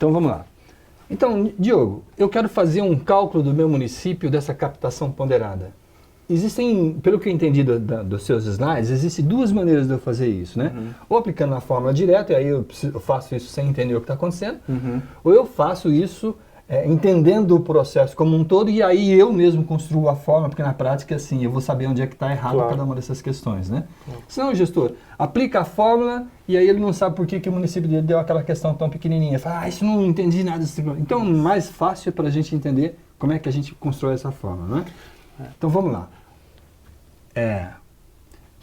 Então vamos lá. Então, Diogo, eu quero fazer um cálculo do meu município dessa captação ponderada. Existem, pelo que eu entendi dos seus slides, existem duas maneiras de eu fazer isso, né? Ou aplicando a fórmula direta, e aí eu faço isso sem entender o que está acontecendo, ou eu faço isso entendendo o processo como um todo, e aí eu mesmo construo a fórmula, porque na prática, assim, eu vou saber onde é que está errado cada uma dessas questões, né? Senão o gestor aplica a fórmula, e aí ele não sabe por que o município dele deu aquela questão tão pequenininha. Fala, isso não entendi nada. Então, mais fácil é para a gente entender como é que a gente constrói essa fórmula, né? Então vamos lá.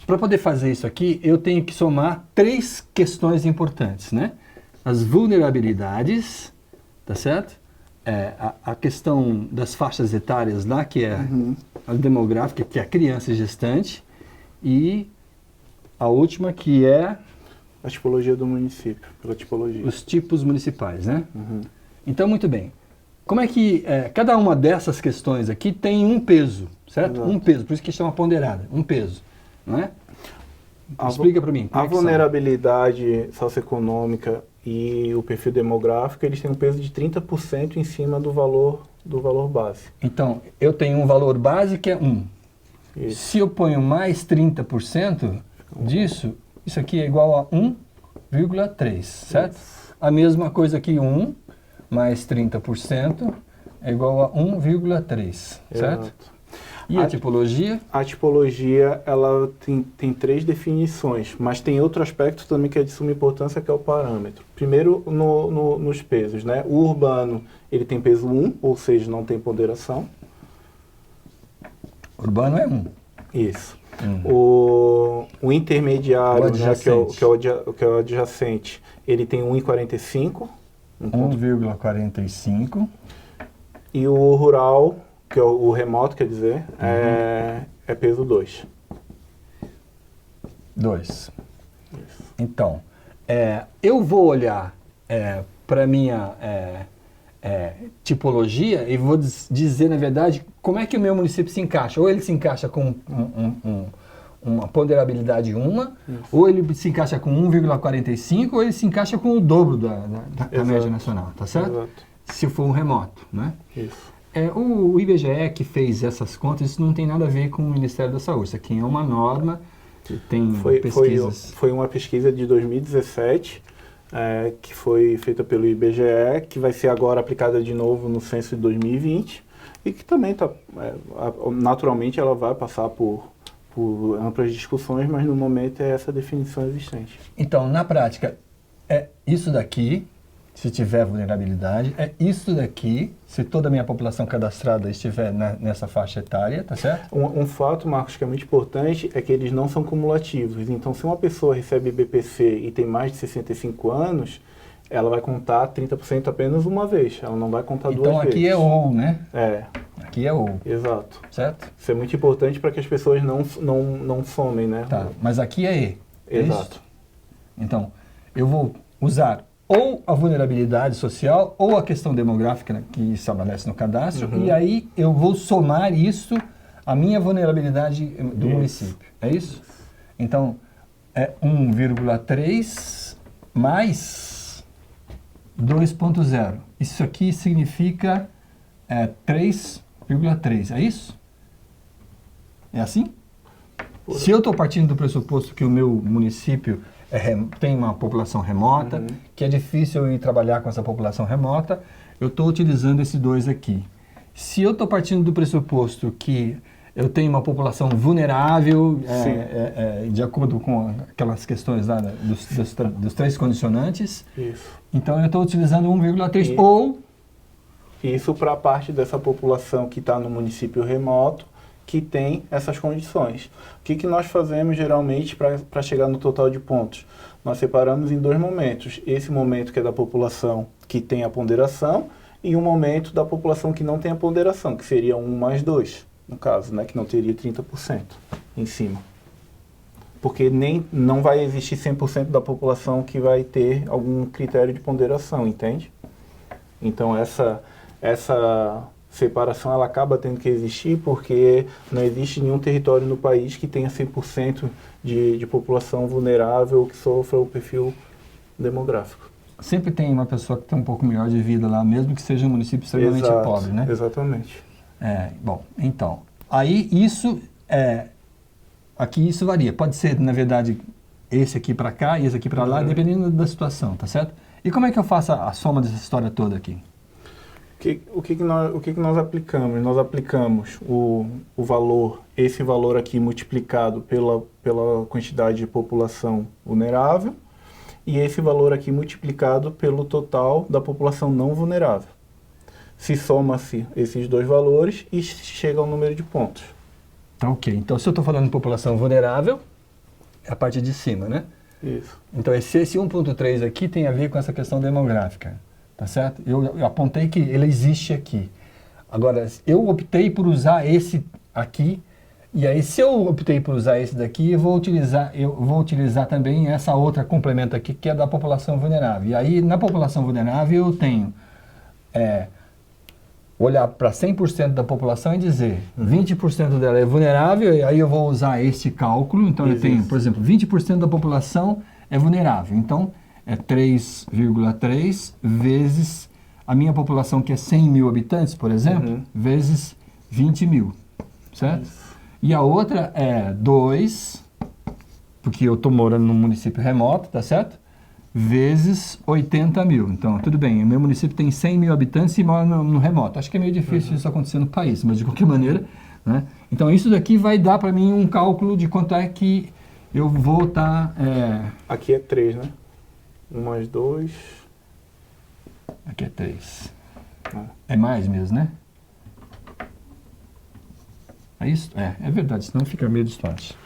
Para poder fazer isso aqui, eu tenho que somar 3 questões importantes, né? As vulnerabilidades, tá certo? A questão das faixas etárias lá, que é a demográfica, que é a criança e gestante, e a última que é... A tipologia do município, pela tipologia. Os tipos municipais, né? Então, muito bem. Como é que cada uma dessas questões aqui tem um peso, certo? Exato. Um peso, por isso que chama ponderada, um peso, não é? Explica para mim. A vulnerabilidade socioeconômica e o perfil demográfico, eles têm um peso de 30% em cima do valor base. Então, eu tenho um valor base que é 1. Isso. Se eu ponho mais 30% disso, isso aqui é igual a 1,3, certo? Isso. A mesma coisa aqui, 1 mais 30% é igual a 1,3, certo? Exato. E a tipologia? A tipologia, ela tem 3 definições, mas tem outro aspecto também que é de suma importância, que é o parâmetro. Primeiro, nos pesos, né? O urbano, ele tem peso 1, ou seja, não tem ponderação. Urbano é 1. Isso. O intermediário, né, que é o adjacente, ele tem 1,45. 1,45. E o rural, que é o remoto, quer dizer, é peso 2. 2. Então, eu vou olhar para a minha tipologia e vou dizer, na verdade, como é que o meu município se encaixa. Ou ele se encaixa com uma ponderabilidade 1, ou ele se encaixa com 1,45, ou ele se encaixa com o dobro da média nacional, tá certo? Exato. Se for um remoto, né? Isso. O IBGE que fez essas contas, isso não tem nada a ver com o Ministério da Saúde. Isso aqui é uma norma que tem pesquisas... Foi uma pesquisa de 2017, que foi feita pelo IBGE, que vai ser agora aplicada de novo no censo de 2020, e que também, naturalmente, ela vai passar por amplas discussões, mas no momento é essa definição existente. Então, na prática, é isso daqui... Se tiver vulnerabilidade, é isso daqui, se toda a minha população cadastrada estiver nessa faixa etária, tá certo? Um fato, Marcos, que é muito importante é que eles não são cumulativos. Então, se uma pessoa recebe BPC e tem mais de 65 anos, ela vai contar 30% apenas uma vez, ela não vai contar duas vezes. Então, aqui é ou, né? Aqui é ou. Exato. Certo? Isso é muito importante para que as pessoas não somem, né? Tá, mas aqui é E. Exato. Então, eu vou usar ou a vulnerabilidade social, ou a questão demográfica, né, que estabelece no cadastro, e aí eu vou somar isso à minha vulnerabilidade do município. É isso? Então, é 1,3 mais 2,0. Isso aqui significa 3,3. É isso? É assim? Se eu estou partindo do pressuposto que o meu município tem uma população remota, que é difícil eu ir trabalhar com essa população remota, eu estou utilizando esse 2 aqui. Se eu estou partindo do pressuposto que eu tenho uma população vulnerável, de acordo com aquelas questões lá dos 3 condicionantes, então eu estou utilizando 1,3 ou... Isso para a parte dessa população que está no município remoto, que tem essas condições. O que nós fazemos geralmente para chegar no total de pontos? Nós separamos em 2 momentos. Esse momento que é da população que tem a ponderação e um momento da população que não tem a ponderação, que seria 1 mais 2, no caso, né, que não teria 30% em cima. Porque não vai existir 100% da população que vai ter algum critério de ponderação, entende? Então essa separação ela acaba tendo que existir porque não existe nenhum território no país que tenha 100% de população vulnerável que sofra o perfil demográfico. sempre tem uma pessoa que tem um pouco melhor de vida lá, mesmo que seja um município extremamente Exato, pobre, né? Exatamente. Bom, então, aí aqui isso varia. Pode ser, na verdade, esse aqui para cá e esse aqui para lá, dependendo da situação, tá certo? E como é que eu faço a soma dessa história toda aqui? O que nós aplicamos? Nós aplicamos o valor, esse valor aqui multiplicado pela quantidade de população vulnerável e esse valor aqui multiplicado pelo total da população não vulnerável. Se soma-se esses dois valores e chega ao número de pontos. Tá, ok. Então, se eu estou falando de população vulnerável, é a parte de cima, né? Isso. Então, esse 1.3 aqui tem a ver com essa questão demográfica, tá certo? Eu apontei que ele existe aqui. Agora, eu optei por usar esse aqui, e aí se eu optei por usar esse daqui, eu vou utilizar também essa outra complemento aqui, que é da população vulnerável. E aí, na população vulnerável, eu tenho olhar para 100% da população e dizer 20% dela é vulnerável, e aí eu vou usar este cálculo. Então, eu tenho, por exemplo, 20% da população é vulnerável. Então, é 3,3 vezes a minha população, que é 100 mil habitantes, por exemplo, vezes 20 mil, certo? E a outra é 2, porque eu estou morando num município remoto, tá certo? Vezes 80 mil. Então, tudo bem, o meu município tem 100 mil habitantes e mora no remoto. Acho que é meio difícil isso acontecer no país, mas de qualquer maneira, né? Então, isso daqui vai dar para mim um cálculo de quanto é que eu vou estar... Aqui é 3, né? 1 mais 2... Aqui é 3. É mais mesmo, né? É isso? É verdade, senão fica meio distante.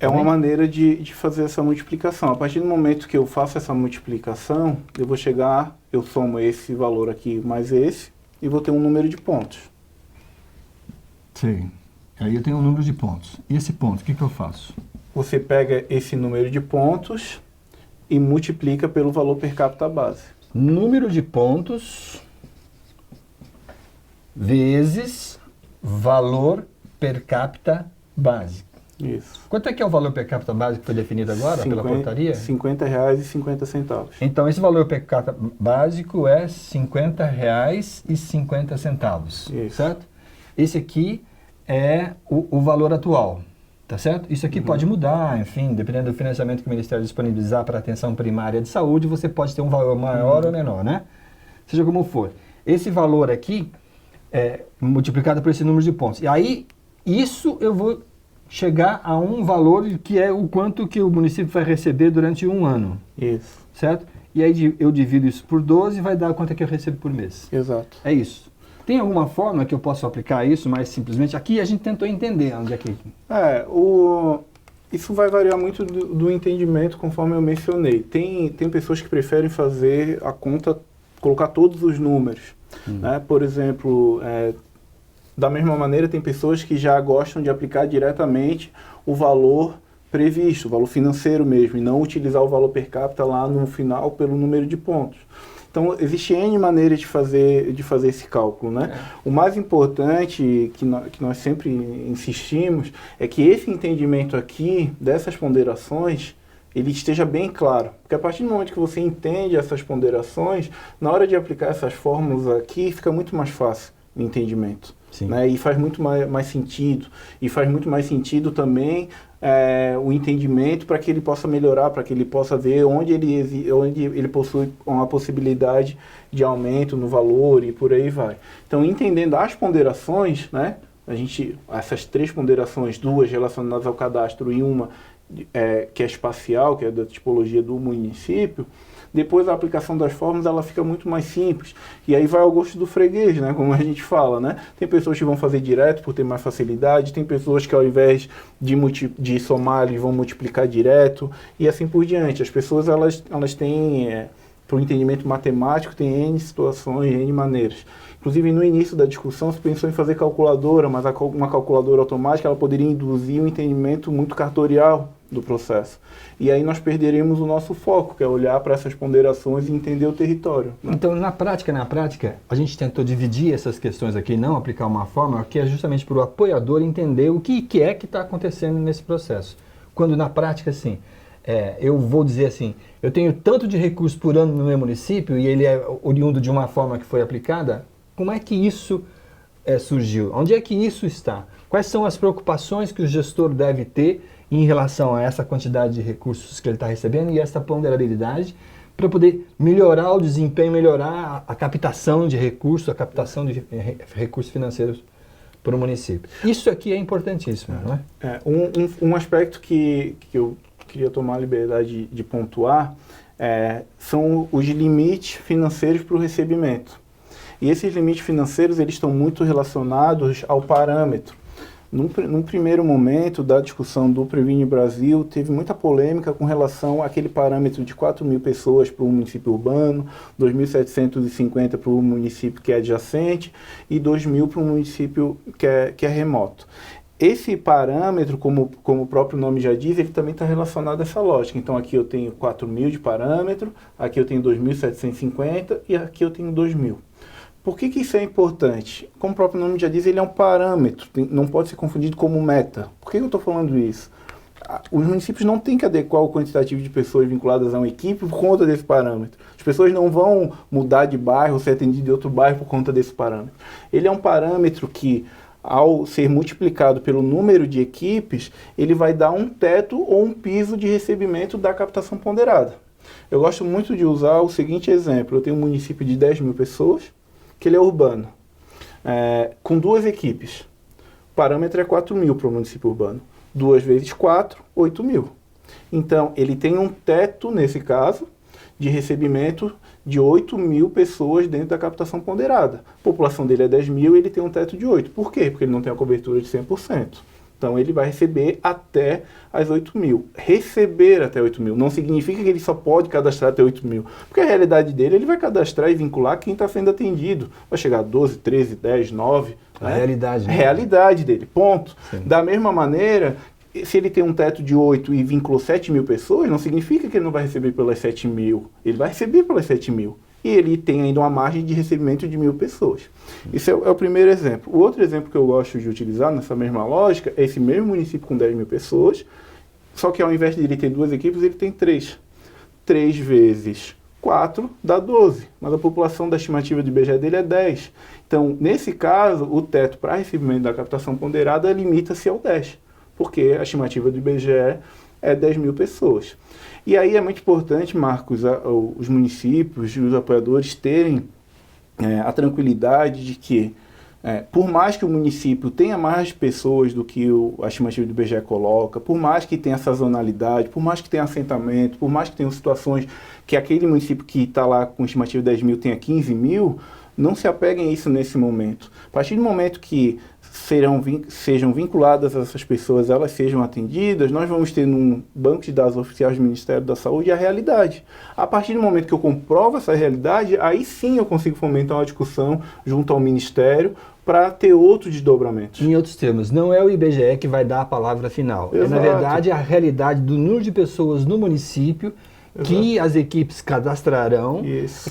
É uma maneira de fazer essa multiplicação. A partir do momento que eu faço essa multiplicação, eu somo esse valor aqui mais esse, e vou ter um número de pontos. Sim. Aí eu tenho um número de pontos. E esse ponto, o que eu faço? Você pega esse número de pontos e multiplica pelo valor per capita base. Número de pontos vezes valor per capita básico. Isso. Quanto é que é o valor per capita básico que foi definido agora pela portaria? R$ 50,50. Então, esse valor per capita básico é R$ 50,50, certo? Esse aqui é o valor atual, tá certo? Isso aqui pode mudar, enfim, dependendo do financiamento que o Ministério disponibilizar para a atenção primária de saúde, você pode ter um valor maior ou menor, né? Seja como for. Esse valor aqui é multiplicado por esse número de pontos. E aí, isso eu vou chegar a um valor que é o quanto que o município vai receber durante um ano. Isso. Certo? E aí eu divido isso por 12 e vai dar quanto é que eu recebo por mês. Exato. É isso. Tem alguma forma que eu possa aplicar isso mais simplesmente? Aqui a gente tentou entender onde é que... Isso vai variar muito do entendimento, conforme eu mencionei. Tem pessoas que preferem fazer a conta, colocar todos os números. Né? Por exemplo, da mesma maneira, tem pessoas que já gostam de aplicar diretamente o valor previsto, o valor financeiro mesmo, e não utilizar o valor per capita lá no final pelo número de pontos. Então, existe N maneiras de fazer esse cálculo, né? O mais importante, que nós sempre insistimos, é que esse entendimento aqui, dessas ponderações, ele esteja bem claro. Porque a partir do momento que você entende essas ponderações, na hora de aplicar essas fórmulas aqui, fica muito mais fácil o entendimento. Né? E faz muito mais sentido. E faz muito mais sentido também o entendimento para que ele possa melhorar, para que ele possa ver onde ele possui uma possibilidade de aumento no valor e por aí vai. Então, entendendo as ponderações, né? Essas 3 ponderações, 2 relacionadas ao cadastro e uma que é espacial, que é da tipologia do município, depois a aplicação das fórmulas ela fica muito mais simples. E aí vai ao gosto do freguês, né? Como a gente fala, né? Tem pessoas que vão fazer direto por ter mais facilidade, tem pessoas que ao invés de somar, eles vão multiplicar direto, e assim por diante. As pessoas elas têm, para o entendimento matemático, tem N situações, N maneiras. Inclusive, no início da discussão, se pensou em fazer calculadora, mas uma calculadora automática ela poderia induzir um entendimento muito cartorial do processo. E aí nós perderemos o nosso foco, que é olhar para essas ponderações e entender o território. Né? Então, na prática, a gente tentou dividir essas questões aqui, não aplicar uma fórmula, que é justamente para o apoiador entender o que é que está acontecendo nesse processo. Quando, na prática, sim, eu vou dizer assim, eu tenho tanto de recurso por ano no meu município e ele é oriundo de uma forma que foi aplicada, como é que isso surgiu? Onde é que isso está? Quais são as preocupações que o gestor deve ter em relação a essa quantidade de recursos que ele está recebendo e essa ponderabilidade para poder melhorar o desempenho, melhorar a captação de recursos, a captação de recursos financeiros para o município. Isso aqui é importantíssimo, não é? Um aspecto que eu queria tomar a liberdade de pontuar são os limites financeiros para o recebimento. E esses limites financeiros eles estão muito relacionados ao parâmetro. Num primeiro momento da discussão do Previne Brasil, teve muita polêmica com relação àquele parâmetro de 4.000 pessoas para o município urbano, 2.750 para o município que é adjacente e 2.000 para o município que é remoto. Esse parâmetro, como o próprio nome já diz, ele também está relacionado a essa lógica. Então aqui eu tenho 4.000 de parâmetro, aqui eu tenho 2.750 e aqui eu tenho 2.000. Por que isso é importante? Como o próprio nome já diz, ele é um parâmetro, não pode ser confundido como meta. Por que eu estou falando isso? Os municípios não têm que adequar o quantitativo de pessoas vinculadas a uma equipe por conta desse parâmetro. As pessoas não vão mudar de bairro, ser atendido de outro bairro por conta desse parâmetro. Ele é um parâmetro que, ao ser multiplicado pelo número de equipes, ele vai dar um teto ou um piso de recebimento da captação ponderada. Eu gosto muito de usar o seguinte exemplo. Eu tenho um município de 10.000 pessoas, que ele é urbano, com 2 equipes. O parâmetro é 4.000 para o município urbano. 2 vezes 4, 8.000. Então, ele tem um teto, nesse caso, de recebimento de 8.000 pessoas dentro da captação ponderada. A população dele é 10.000 e ele tem um teto de 8. Por quê? Porque ele não tem a cobertura de 100%. Então, ele vai receber até as 8.000. Receber até 8.000 não significa que ele só pode cadastrar até 8.000. Porque a realidade dele, ele vai cadastrar e vincular quem está sendo atendido. Vai chegar a 12, 13, 10, 9. A realidade. Né? Realidade dele, ponto. Sim. Da mesma maneira, se ele tem um teto de 8 e vinculou 7.000 pessoas, não significa que ele não vai receber pelas 7.000. Ele vai receber pelas 7.000. E ele tem ainda uma margem de recebimento de 1.000 pessoas. Isso é o primeiro exemplo. O outro exemplo que eu gosto de utilizar nessa mesma lógica é esse mesmo município com 10.000 pessoas, só que ao invés de ele ter 2 equipes, ele tem 3. 3 vezes 4 dá 12, mas a população da estimativa de IBGE dele é 10. Então, nesse caso, o teto para recebimento da captação ponderada limita-se ao 10, porque a estimativa do IBGE é 10.000 pessoas. E aí é muito importante, Marcos, os municípios e os apoiadores terem a tranquilidade de que, por mais que o município tenha mais pessoas do que a estimativa do IBGE coloca, por mais que tenha sazonalidade, por mais que tenha assentamento, por mais que tenha situações que aquele município que está lá com estimativa de 10.000 tenha 15.000, não se apeguem a isso nesse momento. A partir do momento que sejam vinculadas essas pessoas, elas sejam atendidas, nós vamos ter num banco de dados oficiais do Ministério da Saúde a realidade. A partir do momento que eu comprovo essa realidade, aí sim eu consigo fomentar uma discussão junto ao Ministério para ter outros desdobramentos. Em outros termos, não é o IBGE que vai dar a palavra final. Exato. Na verdade, a realidade do número de pessoas no município que as equipes cadastrarão,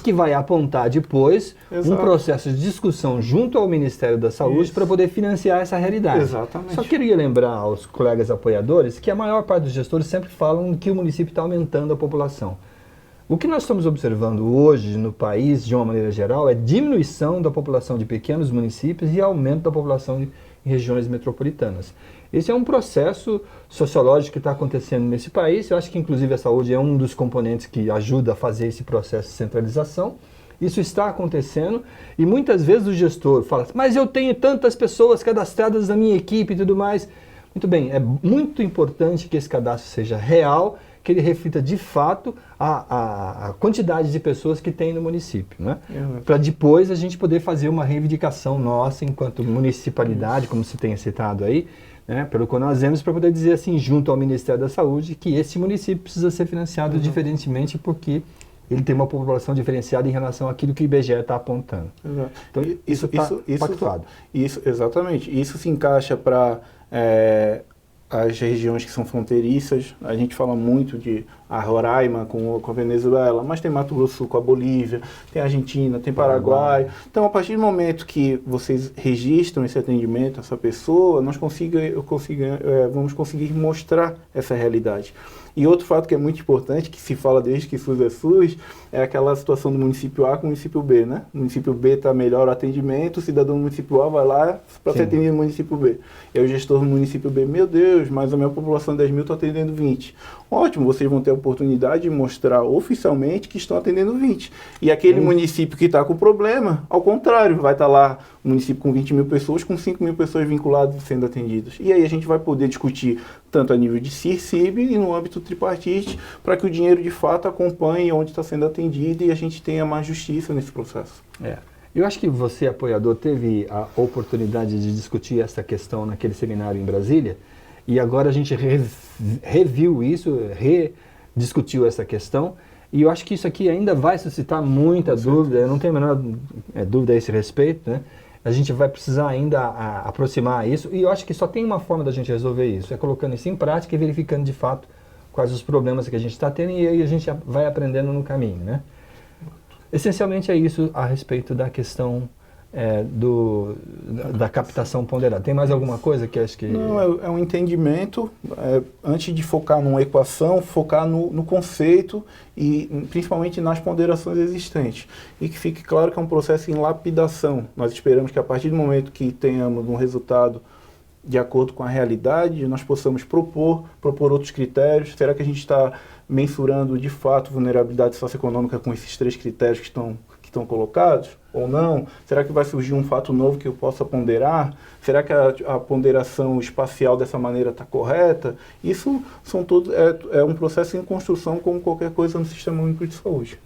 que vai apontar depois um processo de discussão junto ao Ministério da Saúde para poder financiar essa realidade. Exatamente. Só queria lembrar aos colegas apoiadores que a maior parte dos gestores sempre falam que o município está aumentando a população. O que nós estamos observando hoje no país, de uma maneira geral, é diminuição da população de pequenos municípios e aumento da população em regiões metropolitanas. Esse é um processo sociológico que está acontecendo nesse país. Eu acho que, inclusive, a saúde é um dos componentes que ajuda a fazer esse processo de centralização. Isso está acontecendo e muitas vezes o gestor fala, mas eu tenho tantas pessoas cadastradas na minha equipe e tudo mais. Muito bem, é muito importante que esse cadastro seja real, que ele reflita de fato a quantidade de pessoas que tem no município, né? Para depois a gente poder fazer uma reivindicação nossa enquanto municipalidade, como se tem citado aí, né, pelo CONASEMS, para poder dizer assim, junto ao Ministério da Saúde, que esse município precisa ser financiado diferentemente porque ele tem uma população diferenciada em relação àquilo que o IBGE está apontando. Exato. Então, isso está pactuado. Exatamente. Isso se encaixa para as regiões que são fronteiriças. A gente fala muito de Roraima com a Venezuela, mas tem Mato Grosso com a Bolívia, tem Argentina, tem Paraguai. Então, a partir do momento que vocês registram esse atendimento, essa pessoa, vamos conseguir mostrar essa realidade. E outro fato que é muito importante, que se fala desde que SUS é SUS, é aquela situação do município A com o município B, né? O município B está melhor o atendimento, o cidadão do município A vai lá para ser atendido no município B. E aí o gestor do município B, meu Deus, mas a minha população de 10 mil está atendendo 20. Ótimo, vocês vão ter a oportunidade de mostrar oficialmente que estão atendendo 20. E aquele município que está com problema, ao contrário, vai estar lá um município com 20 mil pessoas, com 5 mil pessoas vinculadas e sendo atendidas. E aí a gente vai poder discutir tanto a nível de CIR-CIB e no âmbito tripartite, para que o dinheiro de fato acompanhe onde está sendo atendido e a gente tenha mais justiça nesse processo. Eu acho que você, apoiador, teve a oportunidade de discutir essa questão naquele seminário em Brasília, e agora a gente reviu isso, rediscutiu essa questão, e eu acho que isso aqui ainda vai suscitar muita dúvida, eu não tenho a menor dúvida a esse respeito, né? A gente vai precisar ainda aproximar isso, e eu acho que só tem uma forma da gente resolver isso, é colocando isso em prática e verificando de fato quais os problemas que a gente está tendo, e aí a gente vai aprendendo no caminho, né? Essencialmente é isso a respeito da questão da captação ponderada. Tem mais alguma coisa que acho que... Não, é um entendimento, antes de focar numa equação, focar no conceito e principalmente nas ponderações existentes. E que fique claro que é um processo em lapidação. Nós esperamos que a partir do momento que tenhamos um resultado de acordo com a realidade, nós possamos propor outros critérios. Será que a gente está mensurando de fato vulnerabilidade socioeconômica com esses 3 critérios que estão colocados ou não? Será que vai surgir um fato novo que eu possa ponderar? Será que a ponderação espacial dessa maneira está correta? Isso são todos, é um processo em construção como qualquer coisa no Sistema Único de Saúde.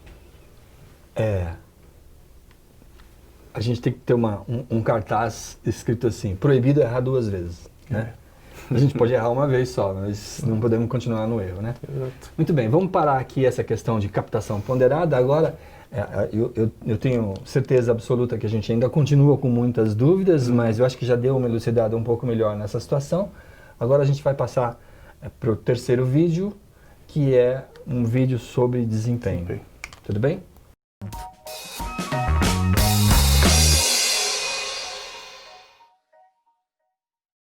A gente tem que ter um cartaz escrito assim, proibido errar 2 vezes, né? A gente pode errar uma vez só, mas não podemos continuar no erro, né? Exato. Muito bem, vamos parar aqui essa questão de captação ponderada. Agora, eu tenho certeza absoluta que a gente ainda continua com muitas dúvidas, mas eu acho que já deu uma elucidada um pouco melhor nessa situação. Agora a gente vai passar para o terceiro vídeo, que é um vídeo sobre desempenho. Tudo bem?